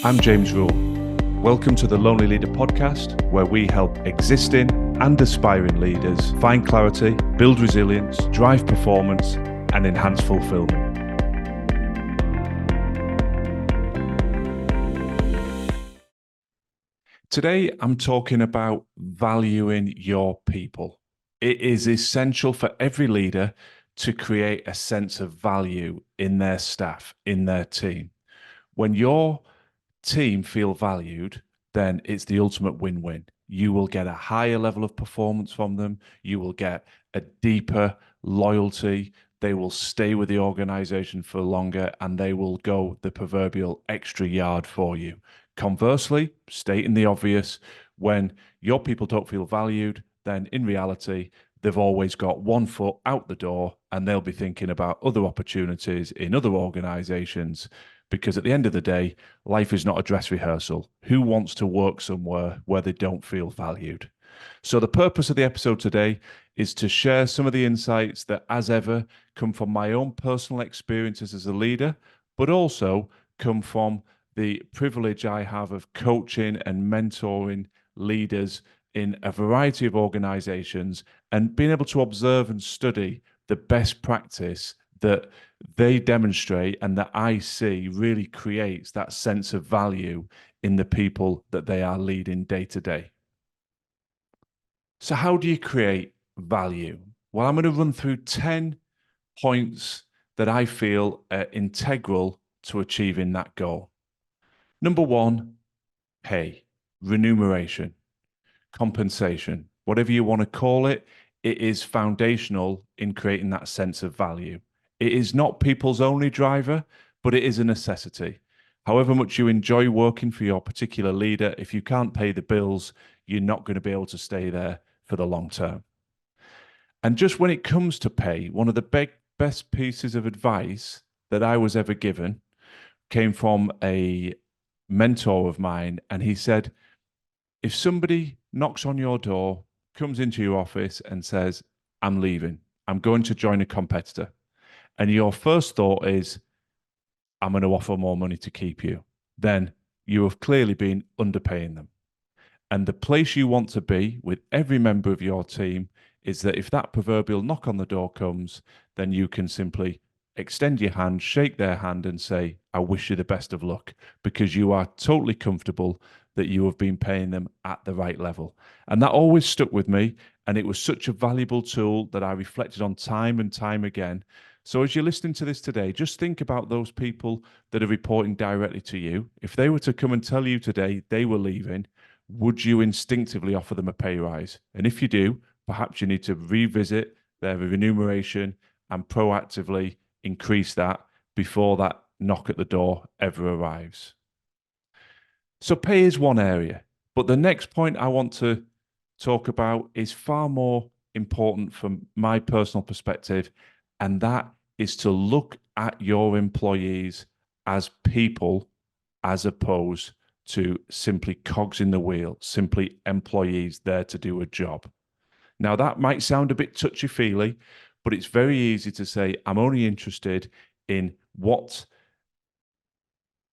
I'm James Rule. Welcome to the Lonely Leader podcast, where we help existing and aspiring leaders find clarity, build resilience, drive performance, and enhance fulfilment. Today, I'm talking about valuing your people. It is essential for every leader to create a sense of value in their staff, in their team. When your team feel valued, then it's the ultimate win-win. You will get a higher level of performance from them. You will get a deeper loyalty. They will stay with the organization for longer, and they will go the proverbial extra yard for you. Conversely, stating the obvious, when your people don't feel valued, then in reality, they've always got one foot out the door and they'll be thinking about other opportunities in other organizations. Because at the end of the day, life is not a dress rehearsal. Who wants to work somewhere where they don't feel valued? So the purpose of the episode today is to share some of the insights that, as ever, come from my own personal experiences as a leader, but also come from the privilege I have of coaching and mentoring leaders in a variety of organizations and being able to observe and study the best practice that they demonstrate and that I see really creates that sense of value in the people that they are leading day to day. So how do you create value? Well, I'm going to run through 10 points that I feel are integral to achieving that goal. Number one, pay, remuneration, compensation, whatever you want to call it. It is foundational in creating that sense of value. It is not people's only driver, but it is a necessity. However much you enjoy working for your particular leader, if you can't pay the bills, you're not going to be able to stay there for the long term. And just when it comes to pay, one of the best pieces of advice that I was ever given came from a mentor of mine. And he said, if somebody knocks on your door, comes into your office and says, I'm leaving, I'm going to join a competitor, and your first thought is, I'm going to offer more money to keep you, then you have clearly been underpaying them. And the place you want to be with every member of your team is that if that proverbial knock on the door comes, then you can simply extend your hand, shake their hand and say, I wish you the best of luck, because you are totally comfortable that you have been paying them at the right level. And that always stuck with me. And it was such a valuable tool that I reflected on time and time again. So as you're listening to this today, just think about those people that are reporting directly to you. If they were to come and tell you today they were leaving, would you instinctively offer them a pay rise? And if you do, perhaps you need to revisit their remuneration and proactively increase that before that knock at the door ever arrives. So pay is one area, but the next point I want to talk about is far more important from my personal perspective, and that is to look at your employees as people as opposed to simply cogs in the wheel, simply employees there to do a job. Now, that might sound a bit touchy-feely, but it's very easy to say, I'm only interested in what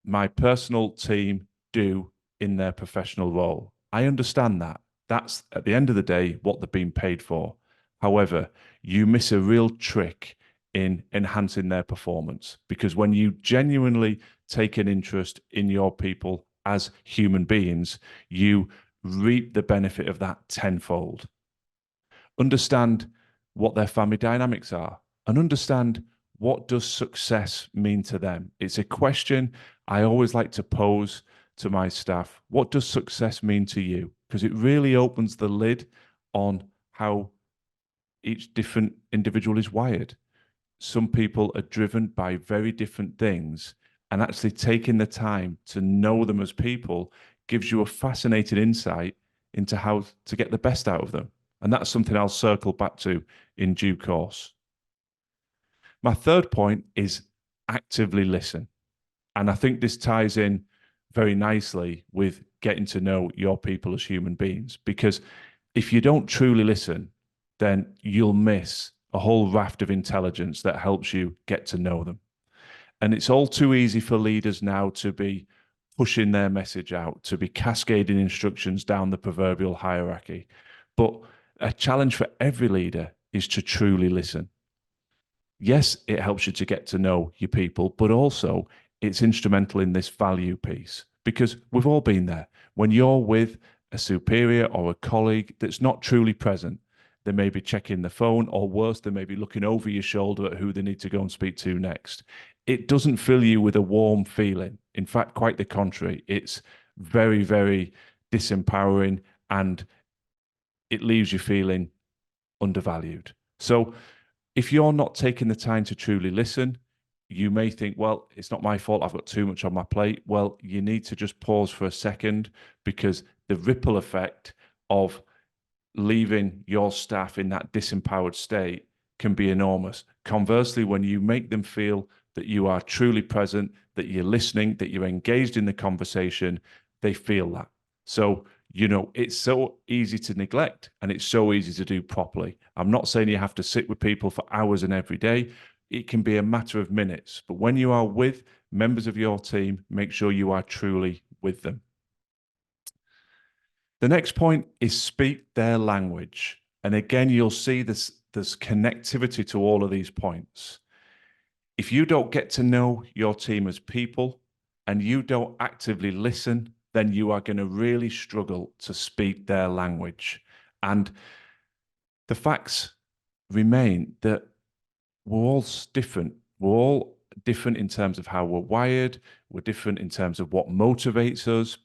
my personal team do in their professional role. I understand that. That's, at the end of the day, what they're being paid for. However, you miss a real trick in enhancing their performance, because when you genuinely take an interest in your people as human beings, you reap the benefit of that tenfold. Understand what their family dynamics are and understand what does success mean to them. It's a question I always like to pose to my staff. What does success mean to you? Because it really opens the lid on how each different individual is wired. Some people are driven by very different things, and actually taking the time to know them as people gives you a fascinating insight into how to get the best out of them. And that's something I'll circle back to in due course. My third point is actively listen. And I think this ties in very nicely with getting to know your people as human beings, because if you don't truly listen, then you'll miss a whole raft of intelligence that helps you get to know them. And it's all too easy for leaders now to be pushing their message out, to be cascading instructions down the proverbial hierarchy. But a challenge for every leader is to truly listen. Yes, it helps you to get to know your people, but also it's instrumental in this value piece, because we've all been there. When you're with a superior or a colleague that's not truly present, they may be checking the phone, or worse, they may be looking over your shoulder at who they need to go and speak to next. It doesn't fill you with a warm feeling. In fact, quite the contrary. It's very, very disempowering, and it leaves you feeling undervalued. So if you're not taking the time to truly listen, you may think, well, it's not my fault, I've got too much on my plate. Well, you need to just pause for a second, because the ripple effect of leaving your staff in that disempowered state can be enormous. Conversely, when you make them feel that you are truly present, that you're listening, that you're engaged in the conversation, they feel that. So, it's so easy to neglect, and it's so easy to do properly. I'm not saying you have to sit with people for hours and every day. It can be a matter of minutes. But when you are with members of your team, make sure you are truly with them. The next point is speak their language. And again, you'll see there's connectivity to all of these points. If you don't get to know your team as people, and you don't actively listen, then you are going to really struggle to speak their language. And the facts remain that we're all different. We're all different in terms of how we're wired. We're different in terms of what motivates us.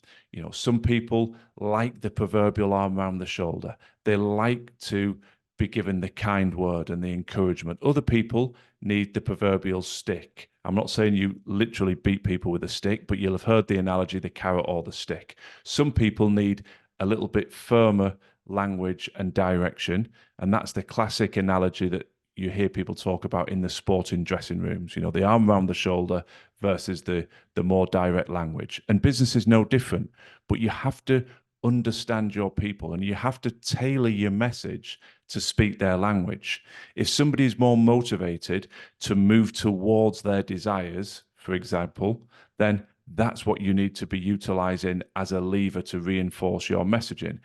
Some people like the proverbial arm around the shoulder. They like to be given the kind word and the encouragement. Other people need the proverbial stick. I'm not saying you literally beat people with a stick, but you'll have heard the analogy, the carrot or the stick. Some people need a little bit firmer language and direction, and that's the classic analogy that you hear people talk about in the sporting dressing rooms, the arm around the shoulder versus the more direct language. And business is no different, but you have to understand your people, and you have to tailor your message to speak their language. If somebody is more motivated to move towards their desires, for example, then that's what you need to be utilizing as a lever to reinforce your messaging.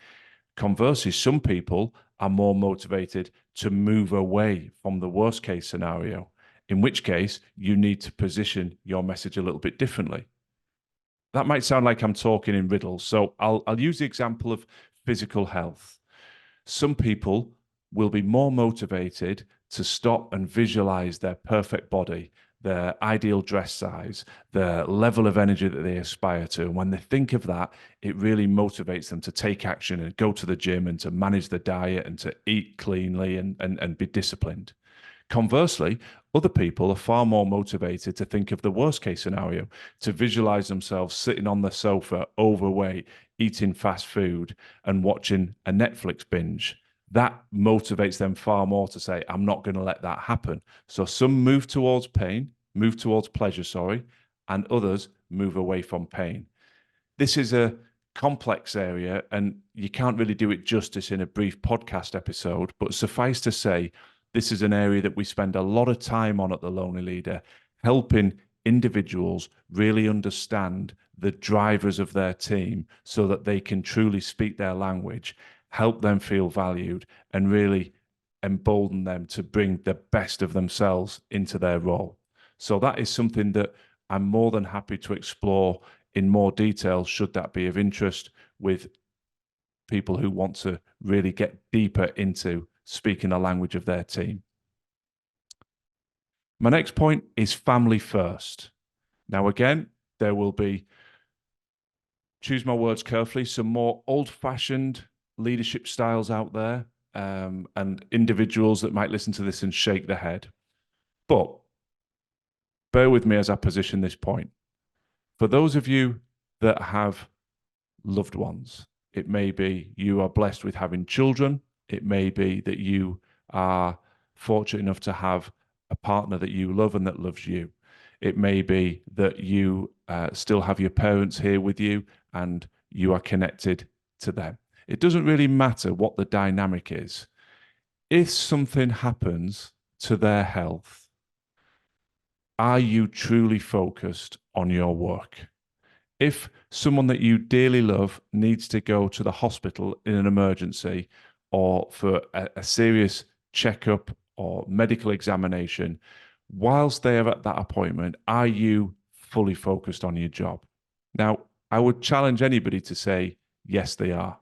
Conversely, some people are more motivated to move away from the worst case scenario, in which case you need to position your message a little bit differently. That might sound like I'm talking in riddles, so I'll use the example of physical health. Some people will be more motivated to stop and visualize their perfect body, their ideal dress size, the level of energy that they aspire to. And when they think of that, it really motivates them to take action and go to the gym and to manage the diet and to eat cleanly and be disciplined. Conversely, other people are far more motivated to think of the worst case scenario, to visualize themselves sitting on the sofa, overweight, eating fast food, and watching a Netflix binge. That motivates them far more to say, I'm not going to let that happen. So some move towards pleasure, sorry, and others move away from pain. This is a complex area, and you can't really do it justice in a brief podcast episode, but suffice to say, this is an area that we spend a lot of time on at The Lonely Leader, helping individuals really understand the drivers of their team so that they can truly speak their language, help them feel valued, and really embolden them to bring the best of themselves into their role. So that is something that I'm more than happy to explore in more detail, should that be of interest, with people who want to really get deeper into speaking the language of their team. My next point is family first. Now, again, there will be, choose my words carefully, some more old-fashioned leadership styles out there, and individuals that might listen to this and shake their head. But bear with me as I position this point. For those of you that have loved ones, it may be you are blessed with having children. It may be that you are fortunate enough to have a partner that you love and that loves you. It may be that you still have your parents here with you and you are connected to them. It doesn't really matter what the dynamic is. If something happens to their health, are you truly focused on your work? If someone that you dearly love needs to go to the hospital in an emergency or for a serious checkup or medical examination, whilst they are at that appointment, are you fully focused on your job? Now, I would challenge anybody to say, yes, they are.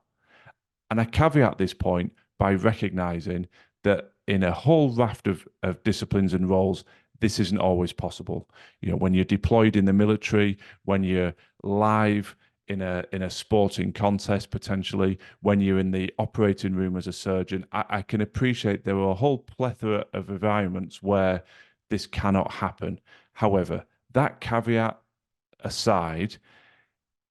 And I caveat this point by recognizing that in a whole raft of disciplines and roles, this isn't always possible. When you're deployed in the military, when you're live in a sporting contest potentially, when you're in the operating room as a surgeon, I can appreciate there are a whole plethora of environments where this cannot happen. However, that caveat aside,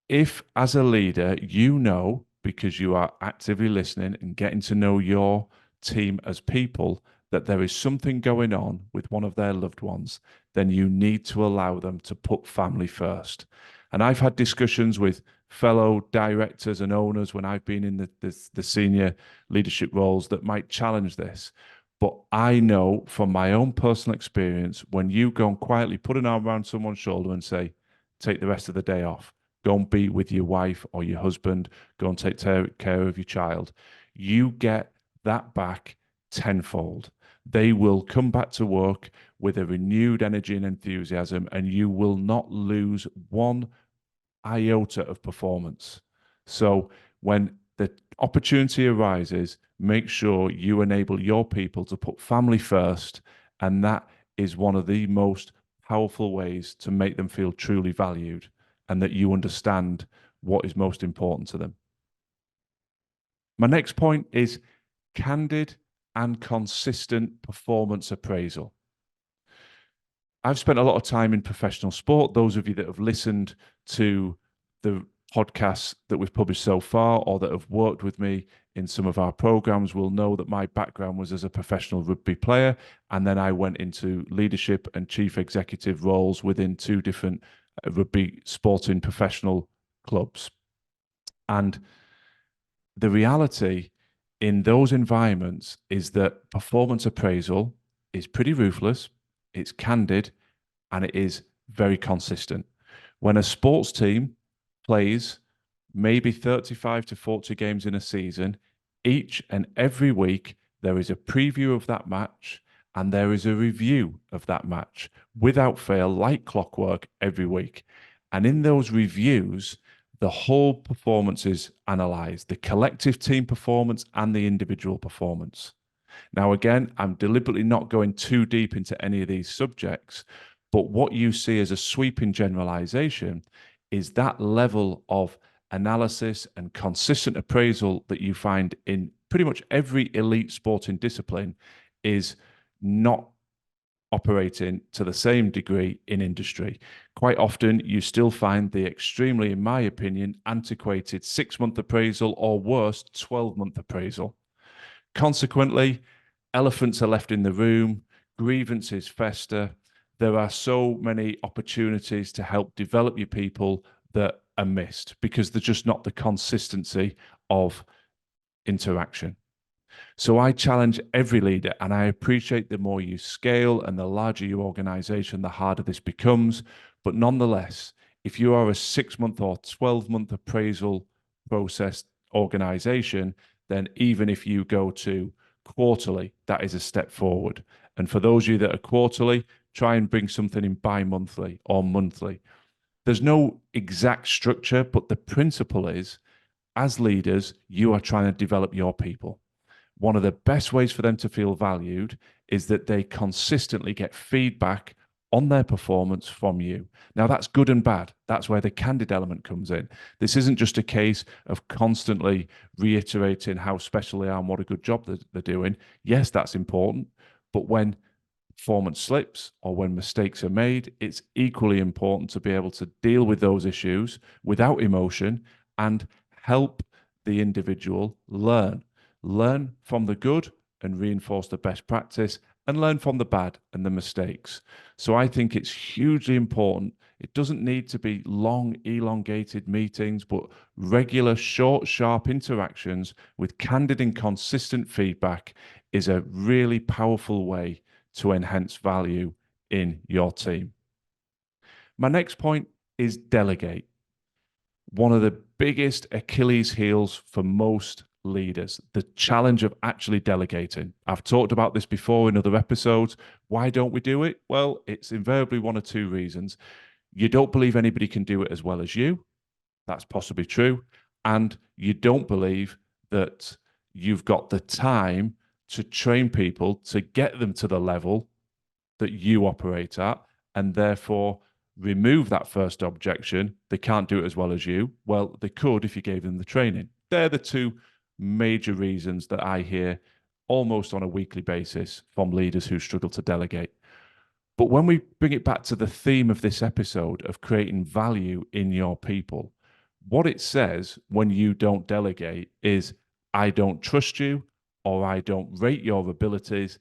if as a leader you know, because you are actively listening and getting to know your team as people, that there is something going on with one of their loved ones, then you need to allow them to put family first. And I've had discussions with fellow directors and owners when I've been in the senior leadership roles that might challenge this. But I know from my own personal experience, when you go and quietly put an arm around someone's shoulder and say, take the rest of the day off, go and be with your wife or your husband, go and take care of your child, you get that back tenfold. They will come back to work with a renewed energy and enthusiasm, and you will not lose one iota of performance. So when the opportunity arises, make sure you enable your people to put family first. And that is one of the most powerful ways to make them feel truly valued and that you understand what is most important to them. My next point is candid and consistent performance appraisal. I've spent a lot of time in professional sport. Those of you that have listened to the podcasts that we've published so far or that have worked with me in some of our programs will know that my background was as a professional rugby player. And then I went into leadership and chief executive roles within two different rugby sporting professional clubs. And the reality in those environments is that performance appraisal is pretty ruthless, it's candid, and it is very consistent. When a sports team plays maybe 35 to 40 games in a season, each and every week there is a preview of that match and there is a review of that match without fail, like clockwork, every week. And in those reviews, the whole performance is analyzed, the collective team performance and the individual performance. Now, again, I'm deliberately not going too deep into any of these subjects, but what you see as a sweeping generalization is that level of analysis and consistent appraisal that you find in pretty much every elite sporting discipline is not operating to the same degree in industry. Quite often, you still find the extremely, in my opinion, antiquated 6-month appraisal or worse, 12-month appraisal. Consequently, elephants are left in the room, grievances fester. There are so many opportunities to help develop your people that are missed because there's just not the consistency of interaction. So I challenge every leader, and I appreciate the more you scale and the larger your organization, the harder this becomes. But nonetheless, if you are a 6-month or 12-month appraisal process organization, then even if you go to quarterly, that is a step forward. And for those of you that are quarterly, try and bring something in bi-monthly or monthly. There's no exact structure, but the principle is, as leaders, you are trying to develop your people. One of the best ways for them to feel valued is that they consistently get feedback on their performance from you. Now, that's good and bad. That's where the candid element comes in. This isn't just a case of constantly reiterating how special they are and what a good job they're doing. Yes, that's important. But when performance slips or when mistakes are made, it's equally important to be able to deal with those issues without emotion and help the individual learn. Learn from the good and reinforce the best practice, and learn from the bad and the mistakes. So I think it's hugely important. It doesn't need to be long, elongated meetings, but regular, short, sharp interactions with candid and consistent feedback is a really powerful way to enhance value in your team. My next point is delegate. One of the biggest Achilles heels for most leaders, the challenge of actually delegating. I've talked about this before in other episodes. Why don't we do it? Well, it's invariably one or two reasons. You don't believe anybody can do it as well as you. That's possibly true. And you don't believe that you've got the time to train people to get them to the level that you operate at, and therefore remove that first objection. They can't do it as well as you. Well, they could if you gave them the training. They're the two major reasons that I hear almost on a weekly basis from leaders who struggle to delegate. But when we bring it back to the theme of this episode of creating value in your people, what it says when you don't delegate is, I don't trust you, or I don't rate your abilities,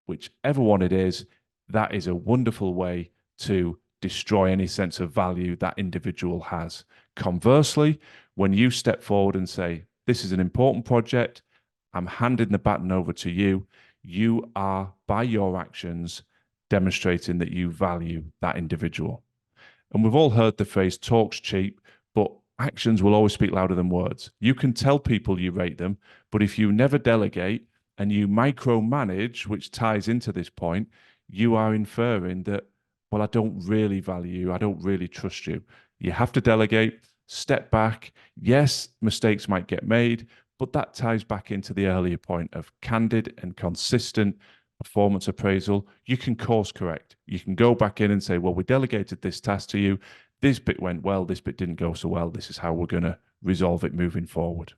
whichever one it is. That is a wonderful way to destroy any sense of value that individual has. Conversely, when you step forward and say, this is an important project, I'm handing the baton over to you, you are, by your actions, demonstrating that you value that individual. And we've all heard the phrase talk's cheap, but actions will always speak louder than words. You can tell people you rate them, but if you never delegate and you micromanage, which ties into this point, you are inferring that, well, I don't really value you. I don't really trust you. You have to delegate, step back. Yes, mistakes might get made, but that ties back into the earlier point of candid and consistent performance appraisal. You can course correct. You can go back in and say, well, we delegated this task to you. This bit went well. This bit didn't go so well. This is how we're going to resolve it moving forward.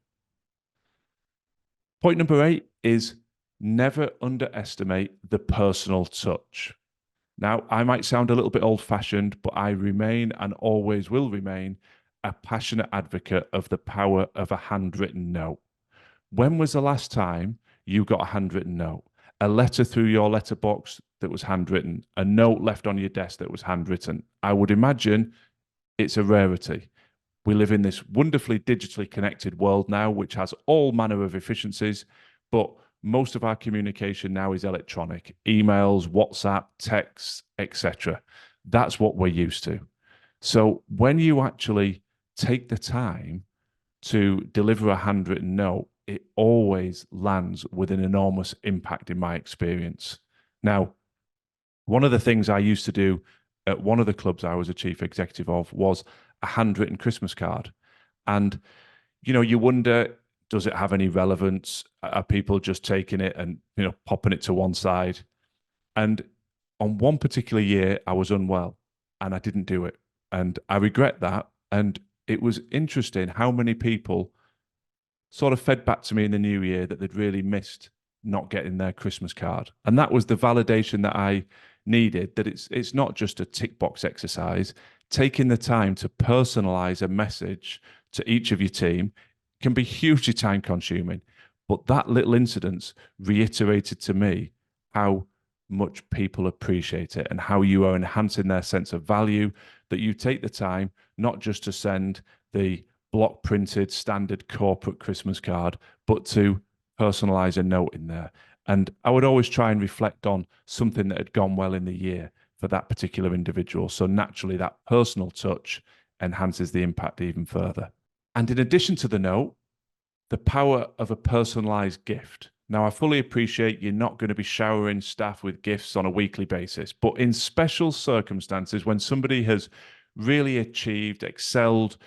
Point number 8 is never underestimate the personal touch. Now, I might sound a little bit old fashioned, but I remain and always will remain a passionate advocate of the power of a handwritten note. When was the last time you got a handwritten note? A letter through your letterbox that was handwritten, a note left on your desk that was handwritten. I would imagine it's a rarity. We live in this wonderfully digitally connected world now, which has all manner of efficiencies, but most of our communication now is electronic, emails, WhatsApp, texts, etc. That's what we're used to. So when you actually take the time to deliver a handwritten note, it always lands with an enormous impact in my experience. Now, one of the things I used to do at one of the clubs I was a chief executive of was a handwritten Christmas card. And, you wonder, does it have any relevance? Are people just taking it and, popping it to one side? And on one particular year, I was unwell and I didn't do it. And I regret that. And it was interesting how many people sort of fed back to me in the new year that they'd really missed not getting their Christmas card. And that was the validation that I needed, that it's not just a tick box exercise. Taking the time to personalize a message to each of your team can be hugely time consuming. But that little incident reiterated to me how much people appreciate it and how you are enhancing their sense of value, that you take the time not just to send the block printed standard corporate Christmas card, but to personalize a note in there. And I would always try and reflect on something that had gone well in the year for that particular individual. So naturally, that personal touch enhances the impact even further. And in addition to the note, the power of a personalized gift. Now, I fully appreciate you're not going to be showering staff with gifts on a weekly basis, but in special circumstances, when somebody has really achieved, excelled,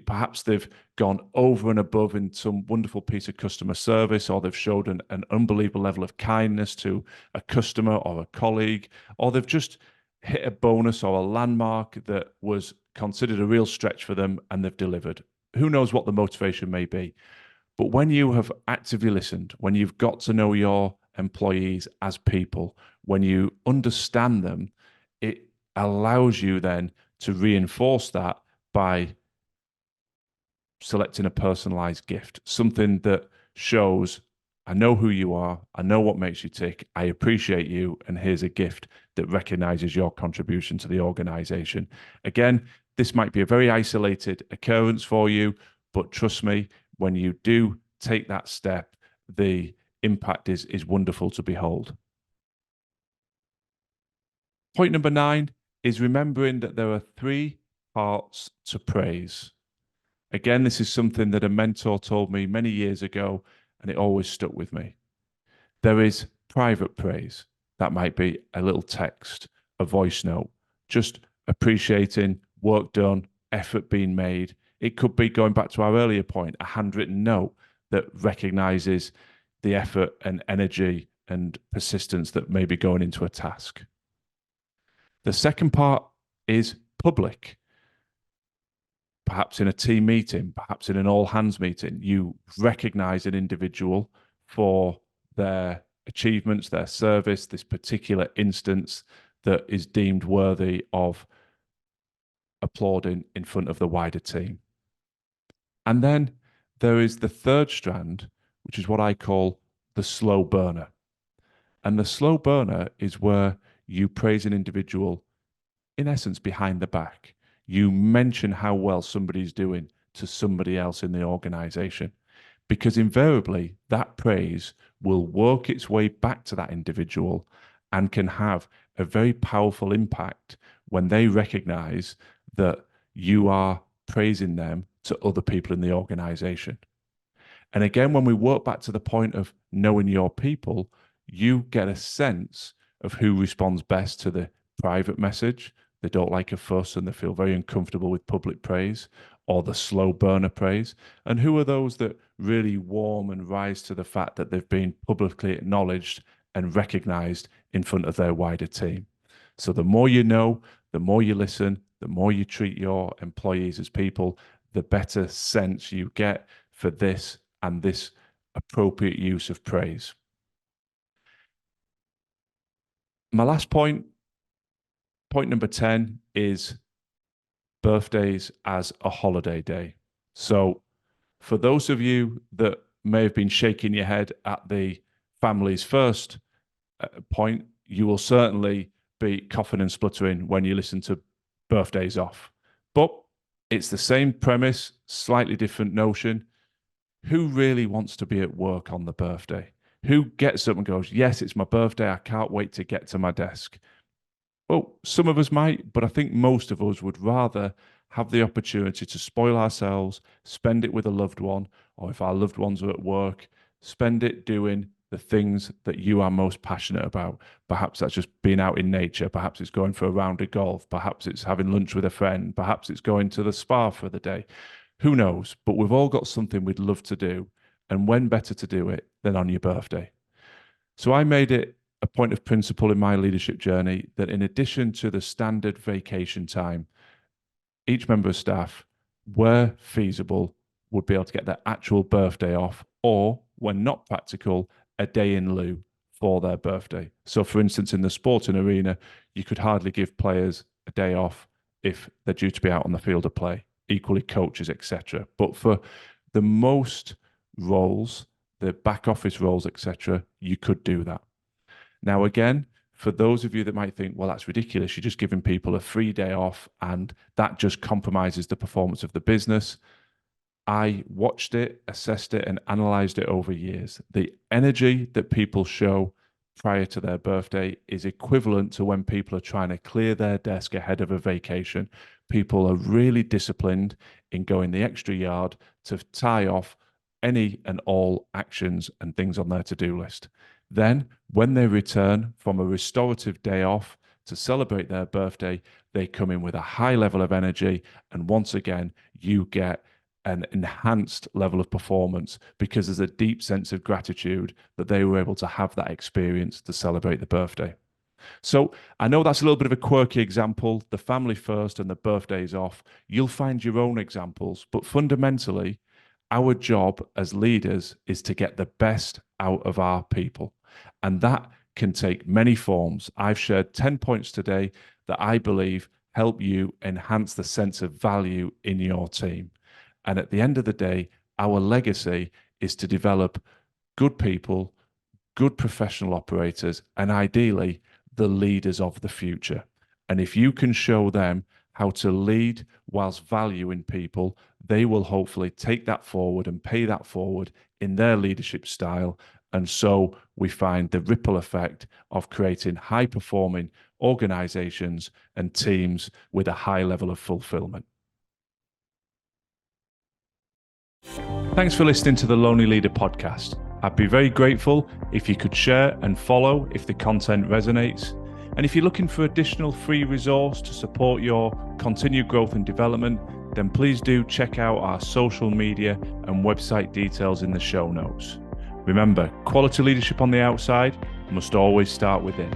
perhaps they've gone over and above in some wonderful piece of customer service, or they've showed an unbelievable level of kindness to a customer or a colleague, or they've just hit a bonus or a landmark that was considered a real stretch for them and they've delivered. Who knows what the motivation may be? But when you have actively listened, when you've got to know your employees as people, when you understand them, it allows you then to reinforce that by selecting a personalized gift, something that shows, I know who you are, I know what makes you tick, I appreciate you, and here's a gift that recognizes your contribution to the organization. Again, this might be a very isolated occurrence for you, but trust me, when you do take that step, the impact is wonderful to behold. Point number 9 is remembering that there are 3 parts to praise. Again, this is something that a mentor told me many years ago, and it always stuck with me. There is private praise. That might be a little text, a voice note, just appreciating work done, effort being made. It could be, going back to our earlier point, a handwritten note that recognizes the effort and energy and persistence that may be going into a task. The second part is public. Perhaps in a team meeting, perhaps in an all hands meeting, you recognize an individual for their achievements, their service, this particular instance that is deemed worthy of applauding in front of the wider team. And then there is the third strand, which is what I call the slow burner. And the slow burner is where you praise an individual, in essence, behind the back. You mention how well somebody's doing to somebody else in the organization, because invariably that praise will work its way back to that individual and can have a very powerful impact when they recognize that you are praising them to other people in the organization. And again, when we work back to the point of knowing your people, you get a sense of who responds best to the private message. They don't like a fuss and they feel very uncomfortable with public praise, or the slow burner praise. And who are those that really warm and rise to the fact that they've been publicly acknowledged and recognized in front of their wider team. So the more you know, the more you listen, the more you treat your employees as people, the better sense you get for this and this appropriate use of praise. My last point number 10, is birthdays as a holiday day. So for those of you that may have been shaking your head at the family's first point, you will certainly be coughing and spluttering when you listen to birthdays off. But it's the same premise, slightly different notion. Who really wants to be at work on the birthday? Who gets up and goes, yes, it's my birthday, I can't wait to get to my desk? Well, some of us might, but I think most of us would rather have the opportunity to spoil ourselves, spend it with a loved one, or if our loved ones are at work, spend it doing the things that you are most passionate about. Perhaps that's just being out in nature. Perhaps it's going for a round of golf. Perhaps it's having lunch with a friend. Perhaps it's going to the spa for the day. Who knows? But we've all got something we'd love to do. And when better to do it than on your birthday? So I made it a point of principle in my leadership journey that in addition to the standard vacation time, each member of staff, where feasible, would be able to get their actual birthday off, or when not practical, a day in lieu for their birthday. So for instance, in the sporting arena, you could hardly give players a day off if they're due to be out on the field of play, equally coaches, etc. But for the most roles, the back office roles, etc., you could do that. Now, again, for those of you that might think, well, that's ridiculous, you're just giving people a free day off and that just compromises the performance of the business. I watched it, assessed it, and analyzed it over years. The energy that people show prior to their birthday is equivalent to when people are trying to clear their desk ahead of a vacation. People are really disciplined in going the extra yard to tie off any and all actions and things on their to-do list. Then, when they return from a restorative day off to celebrate their birthday, they come in with a high level of energy. And once again, you get an enhanced level of performance because there's a deep sense of gratitude that they were able to have that experience to celebrate the birthday. So I know that's a little bit of a quirky example, the family first and the birthdays off. You'll find your own examples, but fundamentally, our job as leaders is to get the best out of our people. And that can take many forms. I've shared 10 points today that I believe help you enhance the sense of value in your team. And at the end of the day, our legacy is to develop good people, good professional operators, and ideally, the leaders of the future. And if you can show them how to lead whilst valuing people, they will hopefully take that forward and pay that forward in their leadership style. And so we find the ripple effect of creating high-performing organizations and teams with a high level of fulfillment. Thanks for listening to the Lonely Leader podcast. I'd be very grateful if you could share and follow if the content resonates. And if you're looking for additional free resource to support your continued growth and development, then please do check out our social media and website details in the show notes. Remember, quality leadership on the outside must always start within.